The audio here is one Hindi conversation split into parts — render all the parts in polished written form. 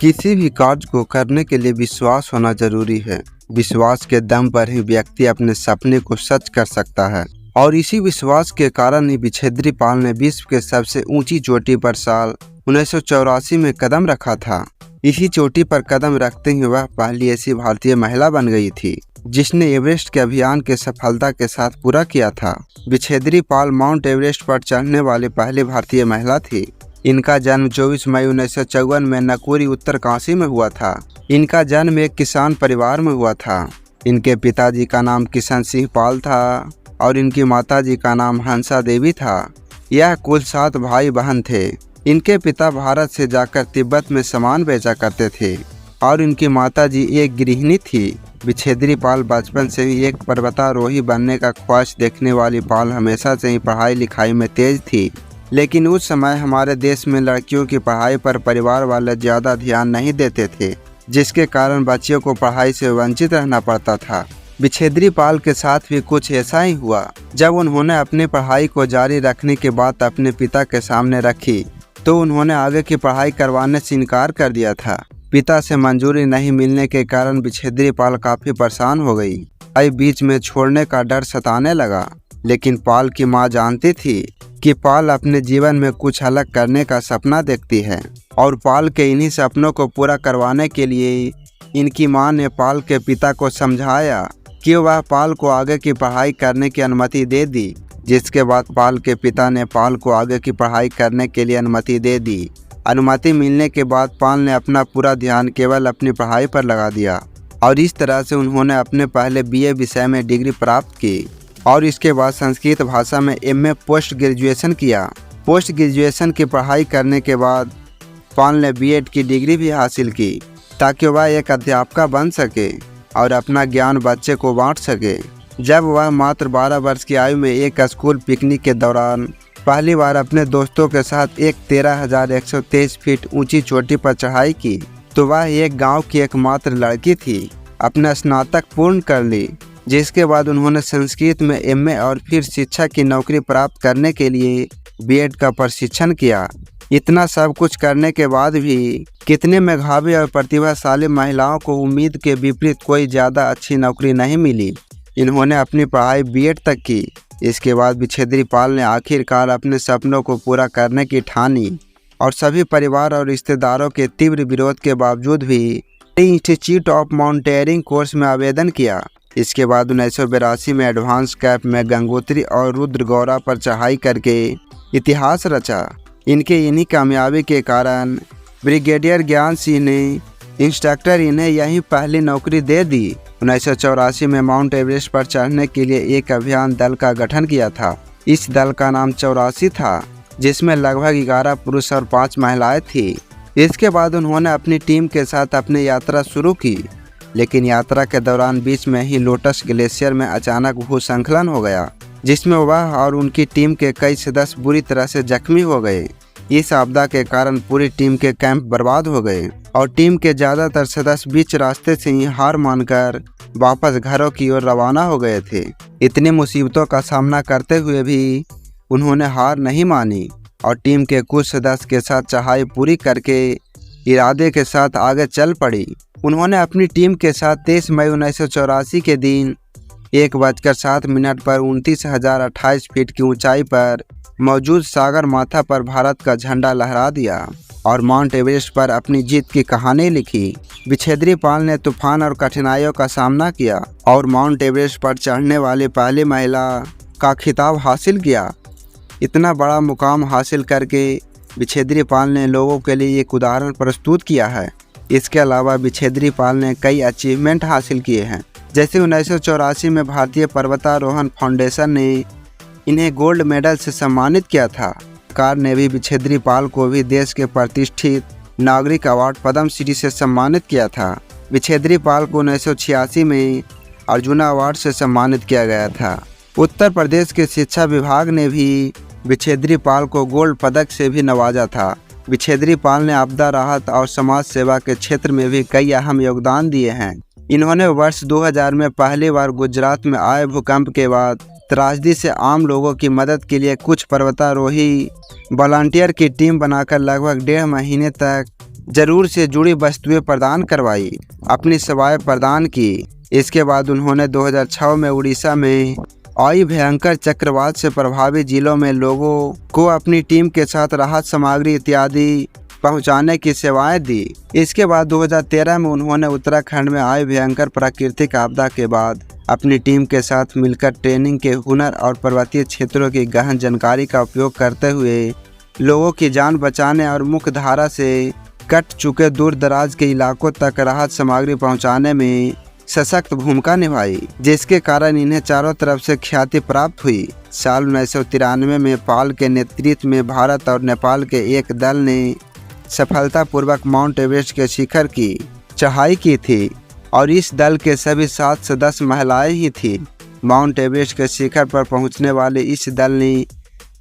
किसी भी कार्य को करने के लिए विश्वास होना जरूरी है। विश्वास के दम पर ही व्यक्ति अपने सपने को सच कर सकता है और इसी विश्वास के कारण ही विच्छेद्री पाल ने विश्व के सबसे ऊंची चोटी पर साल 1984 में कदम रखा था। इसी चोटी पर कदम रखते ही वह पहली ऐसी भारतीय महिला बन गई थी जिसने एवरेस्ट के अभियान के सफलता के साथ पूरा किया था। विच्छेद्री पाल माउंट एवरेस्ट पर चढ़ने वाली पहली भारतीय महिला थी। इनका जन्म 24 मई 1954 में नकुरी उत्तर काशी में हुआ था। इनका जन्म एक किसान परिवार में हुआ था। इनके पिताजी का नाम किशन सिंह पाल था और इनकी माताजी का नाम हंसा देवी था। यह कुल 7 भाई बहन थे। इनके पिता भारत से जाकर तिब्बत में सामान बेचा करते थे और इनकी माताजी एक गृहिणी थी। विच्छेद्री पाल बचपन से ही एक पर्वतारोही बनने का ख्वाहिश देखने वाली पाल हमेशा से ही पढ़ाई लिखाई में तेज थी, लेकिन उस समय हमारे देश में लड़कियों की पढ़ाई पर परिवार वाले ज़्यादा ध्यान नहीं देते थे, जिसके कारण बच्चियों को पढ़ाई से वंचित रहना पड़ता था। विच्छेद्री पाल के साथ भी कुछ ऐसा ही हुआ। जब उन्होंने अपनी पढ़ाई को जारी रखने की बात अपने पिता के सामने रखी तो उन्होंने आगे की पढ़ाई करवाने से इनकार कर दिया था। पिता से मंजूरी नहीं मिलने के कारण विच्छेद्री पाल काफ़ी परेशान हो गई। बीच में छोड़ने का डर सताने लगा, लेकिन पाल की माँ जानती थी कि पाल अपने जीवन में कुछ अलग करने का सपना देखती है और पाल के इन्हीं सपनों को पूरा करवाने के लिए इनकी मां ने पाल के पिता को समझाया कि वह पाल को आगे की पढ़ाई करने की अनुमति दे दी। जिसके बाद पाल के पिता ने पाल को आगे की पढ़ाई करने के लिए अनुमति दे दी। अनुमति मिलने के बाद पाल ने अपना पूरा ध्यान केवल अपनी पढ़ाई पर लगा दिया और इस तरह से उन्होंने अपने पहले बीए विषय में डिग्री प्राप्त की और इसके बाद संस्कृत भाषा में एमए पोस्ट ग्रेजुएशन किया। पोस्ट ग्रेजुएशन की पढ़ाई करने के बाद पाल ने बीएड की डिग्री भी हासिल की ताकि वह एक अध्यापिका बन सके और अपना ज्ञान बच्चे को बांट सके। जब वह मात्र 12 वर्ष की आयु में एक स्कूल पिकनिक के दौरान पहली बार अपने दोस्तों के साथ एक 13,123 फीट ऊंची चोटी पर चढ़ाई की तो वह एक गांव की एकमात्र लड़की थी। अपना स्नातक पूर्ण कर ली, जिसके बाद उन्होंने संस्कृत में एमए और फिर शिक्षा की नौकरी प्राप्त करने के लिए बीएड का प्रशिक्षण किया। इतना सब कुछ करने के बाद भी कितने मेधावी और प्रतिभाशाली महिलाओं को उम्मीद के विपरीत कोई ज़्यादा अच्छी नौकरी नहीं मिली। इन्होंने अपनी पढ़ाई बीएड तक की। इसके बाद विच्छेद्री पाल ने आखिरकार अपने सपनों को पूरा करने की ठानी और सभी परिवार और रिश्तेदारों के तीव्र विरोध के बावजूद भी इंस्टीट्यूट ऑफ माउंटेनियरिंग कोर्स में आवेदन किया। इसके बाद 1982 में एडवांस कैप में गंगोत्री और रुद्रगौरा पर चढ़ाई करके इतिहास रचा। इनके इन्हीं कामयाबी के कारण ब्रिगेडियर ज्ञान सिंह ने इंस्ट्रक्टर इन्हें यहीं पहली नौकरी दे दी। 1984 में माउंट एवरेस्ट पर चढ़ने के लिए एक अभियान दल का गठन किया था। इस दल का नाम 84 था, जिसमें लगभग 11 पुरुष और 5 महिलाएं थी। इसके बाद उन्होंने अपनी टीम के साथ अपनी यात्रा शुरू की, लेकिन यात्रा के दौरान बीच में ही लोटस ग्लेशियर में अचानक भूस्खलन हो गया, जिसमें वह और उनकी टीम के कई सदस्य बुरी तरह से जख्मी हो गए। इस आपदा के कारण पूरी टीम के कैंप बर्बाद हो गए और टीम के ज़्यादातर सदस्य बीच रास्ते से ही हार मानकर वापस घरों की ओर रवाना हो गए थे। इतनी मुसीबतों का सामना करते हुए भी उन्होंने हार नहीं मानी और टीम के कुछ सदस्य के साथ चढ़ाई पूरी करके इरादे के साथ आगे चल पड़ी। उन्होंने अपनी टीम के साथ 23 मई 1984 के दिन 1:07 पर 29,028 फीट की ऊंचाई पर मौजूद सागर माथा पर भारत का झंडा लहरा दिया और माउंट एवरेस्ट पर अपनी जीत की कहानी लिखी। विच्छेद्री पाल ने तूफान और कठिनाइयों का सामना किया और माउंट एवरेस्ट पर चढ़ने वाली पहली महिला का खिताब हासिल किया। इतना बड़ा मुकाम हासिल करके विच्छेद्री पाल ने लोगों के लिए एक उदाहरण प्रस्तुत किया है। इसके अलावा विच्छेद्री पाल ने कई अचीवमेंट हासिल किए हैं, जैसे 1984 में भारतीय पर्वतारोहण फाउंडेशन ने इन्हें गोल्ड मेडल से सम्मानित किया था। सरकार ने भी विच्छेद्री पाल को भी देश के प्रतिष्ठित नागरिक अवार्ड पद्म श्री से सम्मानित किया था। विच्छेद्री पाल को 1986 में अर्जुना अवार्ड से सम्मानित किया गया था। उत्तर प्रदेश के शिक्षा विभाग ने भी विच्छेद्री पाल को गोल्ड पदक से भी नवाजा था। विच्छेद्री पाल ने आपदा राहत और समाज सेवा के क्षेत्र में भी कई अहम योगदान दिए हैं। इन्होंने वर्ष 2000 में पहली बार गुजरात में आए भूकंप के बाद त्रासदी से आम लोगों की मदद के लिए कुछ पर्वतारोही वॉलंटियर की टीम बनाकर लगभग 1.5 महीने तक जरूर से जुड़ी वस्तुएं प्रदान करवाई, अपनी सेवाएं प्रदान की। इसके बाद उन्होंने 2006 में उड़ीसा में आई भयंकर चक्रवात से प्रभावित जिलों में लोगों को अपनी टीम के साथ राहत सामग्री इत्यादि पहुंचाने की सेवाएं दी। इसके बाद 2013 में उन्होंने उत्तराखंड में आई भयंकर प्राकृतिक आपदा के बाद अपनी टीम के साथ मिलकर ट्रेनिंग के हुनर और पर्वतीय क्षेत्रों की गहन जानकारी का उपयोग करते हुए लोगों की जान बचाने और मुख्य धारा से कट चुके दूर दराज के इलाकों तक राहत सामग्री पहुंचाने में सशक्त भूमिका निभाई, जिसके कारण इन्हें चारों तरफ से ख्याति प्राप्त हुई। साल 1993 में पाल के नेतृत्व में भारत और नेपाल के एक दल ने सफलतापूर्वक माउंट एवरेस्ट के शिखर की चढ़ाई की थी और इस दल के सभी 7 सदस्य महिलाएं ही थी। माउंट एवरेस्ट के शिखर पर पहुंचने वाले इस दल ने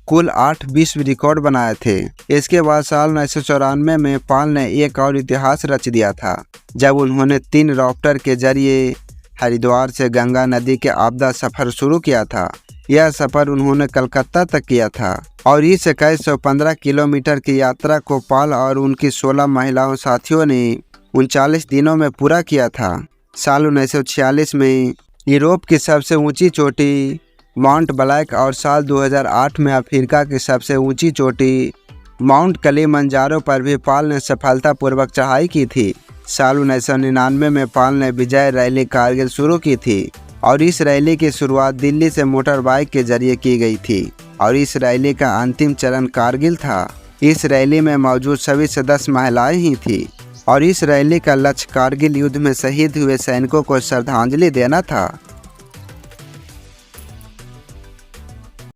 कुल 8 विश्व रिकॉर्ड बनाए थे। इसके बाद साल 1994 में पाल ने एक और इतिहास रच दिया था, जब उन्होंने 3 रॉप्टर के जरिए हरिद्वार से गंगा नदी के आपदा सफर शुरू किया था। यह सफर उन्होंने कलकत्ता तक किया था और इस 2115 किलोमीटर की यात्रा को पाल और उनकी 16 महिलाओं साथियों ने 39 दिनों में पूरा किया था। साल 1946 में यूरोप की सबसे ऊंची चोटी माउंट ब्लैक और साल 2008 में अफ्रीका की सबसे ऊंची चोटी माउंट किलिमंजारो पर भी पाल ने सफलतापूर्वक चढ़ाई की थी। साल 1999 में पाल ने विजय रैली कारगिल शुरू की थी और इस रैली की शुरुआत दिल्ली से मोटर बाइक के जरिए की गई थी और इस रैली का अंतिम चरण कारगिल था। इस रैली में मौजूद सभी सदस्य महिलाएं ही थी और इस रैली का लक्ष्य कारगिल युद्ध में शहीद हुए सैनिकों को श्रद्धांजलि देना था।